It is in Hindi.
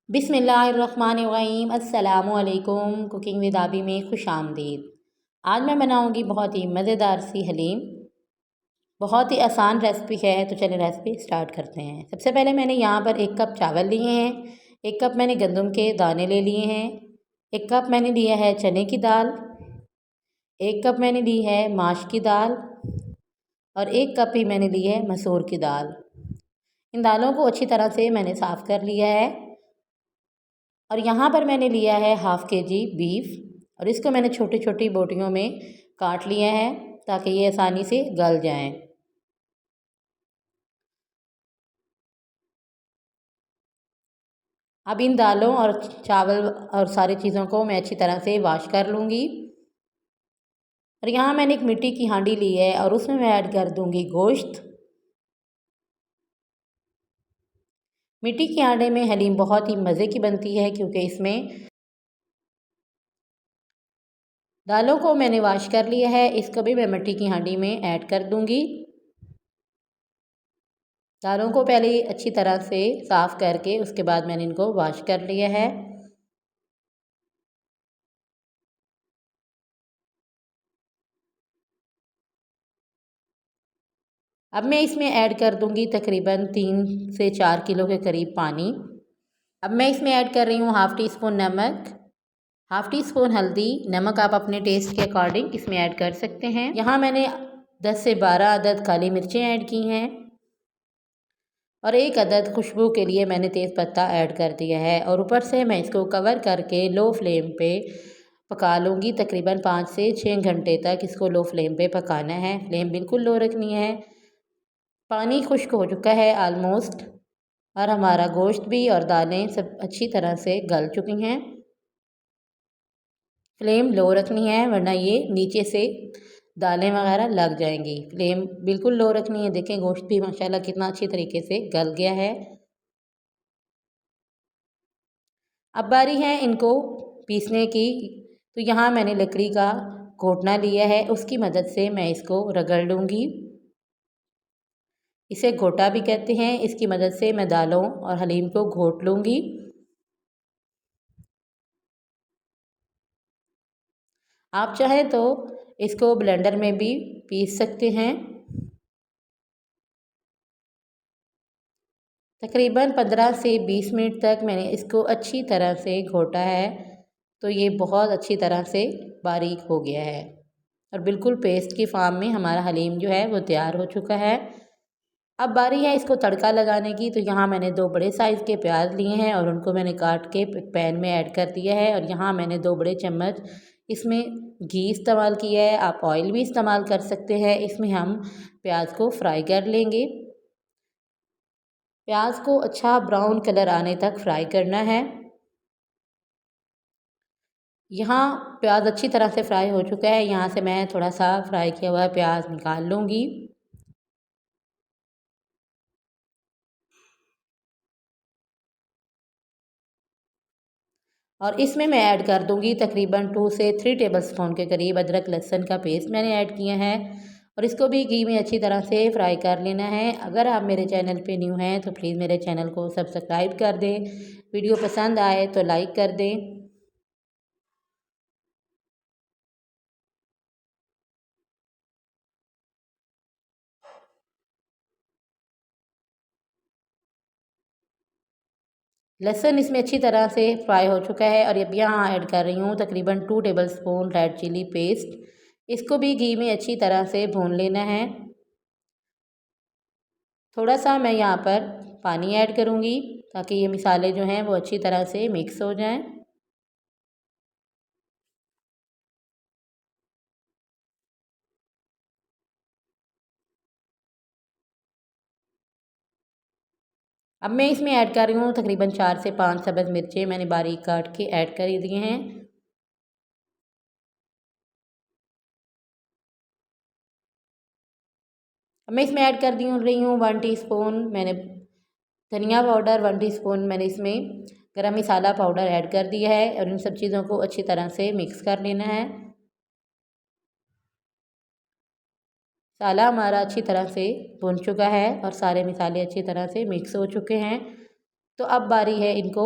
बिस्मिल्लाहिर्रहमानिर्रहीम। अस्सलामुअलैकुम। कुकिंग विद आबी में खुश आमदीद। आज मैं बनाऊंगी बहुत ही मज़ेदार सी हलीम। बहुत ही आसान रेसिपी है, तो चलिए रेसिपी स्टार्ट करते हैं। सबसे पहले मैंने यहाँ पर 1 कप चावल लिए हैं, 1 कप मैंने गंदम के दाने ले लिए हैं, 1 कप मैंने लिया है चने की दाल, 1 कप मैंने ली है माश की दाल और 1 कप ही मैंने ली है मसूर की दाल। इन दालों को अच्छी तरह से मैंने साफ़ कर लिया है। और यहाँ पर मैंने लिया है ½ kg बीफ और इसको मैंने छोटी छोटी बोटियों में काट लिया है ताकि ये आसानी से गल जाएं। अब इन दालों और चावल और सारी चीज़ों को मैं अच्छी तरह से वॉश कर लूँगी। और यहाँ मैंने एक मिट्टी की हांडी ली है और उसमें मैं ऐड कर दूँगी गोश्त। मिट्टी के हांडे में हलीम बहुत ही मज़े की बनती है क्योंकि इसमें दालों को मैंने वॉश कर लिया है। इसको भी मैं मिट्टी की हांडी में ऐड कर दूँगी। दालों को पहले अच्छी तरह से साफ़ करके उसके बाद मैंने इनको वॉश कर लिया है। अब मैं इसमें ऐड कर दूंगी तकरीबन 3 से 4 किलो के करीब पानी। अब मैं इसमें ऐड कर रही हूँ ½ टी स्पून नमक, ½ टी स्पून हल्दी। नमक आप अपने टेस्ट के अकॉर्डिंग इसमें ऐड कर सकते हैं। यहाँ मैंने 10 से 12 अदद काली मिर्चें ऐड की हैं और 1 अदद खुशबू के लिए मैंने तेज़ पत्ता ऐड कर दिया है। और ऊपर से मैं इसको कवर करके लो फ्लेम पे पका लूँगी। तकरीबन 5 से 6 घंटे तक इसको लो फ्लेम पे पकाना है। फ्लेम बिल्कुल लो रखनी है। पानी खुश्क हो चुका है आलमोस्ट और हमारा गोश्त भी और दालें सब अच्छी तरह से गल चुकी हैं। फ्लेम लो रखनी है वरना ये नीचे से दालें वगैरह लग जाएंगी। फ्लेम बिल्कुल लो रखनी है। देखें गोश्त भी माशाल्लाह कितना अच्छी तरीके से गल गया है। अब बारी है इनको पीसने की। तो यहाँ मैंने लकड़ी का घोटना लिया है, उसकी मदद से मैं इसको रगड़ लूँगी। इसे घोटा भी कहते हैं। इसकी मदद से मैं दालों और हलीम को घोट लूँगी। आप चाहें तो इसको ब्लेंडर में भी पीस सकते हैं। तकरीबन 15 से 20 मिनट तक मैंने इसको अच्छी तरह से घोटा है तो ये बहुत अच्छी तरह से बारीक हो गया है और बिल्कुल पेस्ट की फॉर्म में हमारा हलीम जो है वो तैयार हो चुका है। अब बारी है इसको तड़का लगाने की। तो यहाँ मैंने 2 बड़े साइज़ के प्याज लिए हैं और उनको मैंने काट के पैन में ऐड कर दिया है। और यहाँ मैंने 2 बड़े चम्मच इसमें घी इस्तेमाल किया है। आप ऑयल भी इस्तेमाल कर सकते हैं। इसमें हम प्याज को फ्राई कर लेंगे। प्याज को अच्छा ब्राउन कलर आने तक फ्राई करना है। यहाँ प्याज अच्छी तरह से फ्राई हो चुका है। यहाँ से मैं थोड़ा सा फ्राई किया हुआ प्याज निकाल लूँगी। और इसमें मैं ऐड कर दूँगी तकरीबन 2 से 3 टेबलस्पून के करीब अदरक लहसुन का पेस्ट मैंने ऐड किया है। और इसको भी घी में अच्छी तरह से फ्राई कर लेना है। अगर आप मेरे चैनल पे न्यू हैं तो प्लीज़ मेरे चैनल को सब्सक्राइब कर दें। वीडियो पसंद आए तो लाइक कर दें। लहसुन इसमें अच्छी तरह से फ्राई हो चुका है। और अब यहाँ ऐड कर रही हूँ तकरीबन 2 टेबलस्पून रेड चिली पेस्ट। इसको भी घी में अच्छी तरह से भून लेना है। थोड़ा सा मैं यहाँ पर पानी ऐड करूँगी ताकि ये मसाले जो हैं वो अच्छी तरह से मिक्स हो जाएं। अब मैं इसमें ऐड कर रही हूँ तकरीबन 4 से 5 सब्ज़ मिर्चें मैंने बारीक काट के ऐड कर दिए हैं। अब मैं इसमें ऐड कर रही हूँ 1 टीस्पून मैंने धनिया पाउडर, 1 टीस्पून मैंने इसमें गरम मसाला पाउडर ऐड कर दिया है। और इन सब चीज़ों को अच्छी तरह से मिक्स कर लेना है। मसाला हमारा अच्छी तरह से भुन चुका है और सारे मसाले अच्छी तरह से मिक्स हो चुके हैं। तो अब बारी है इनको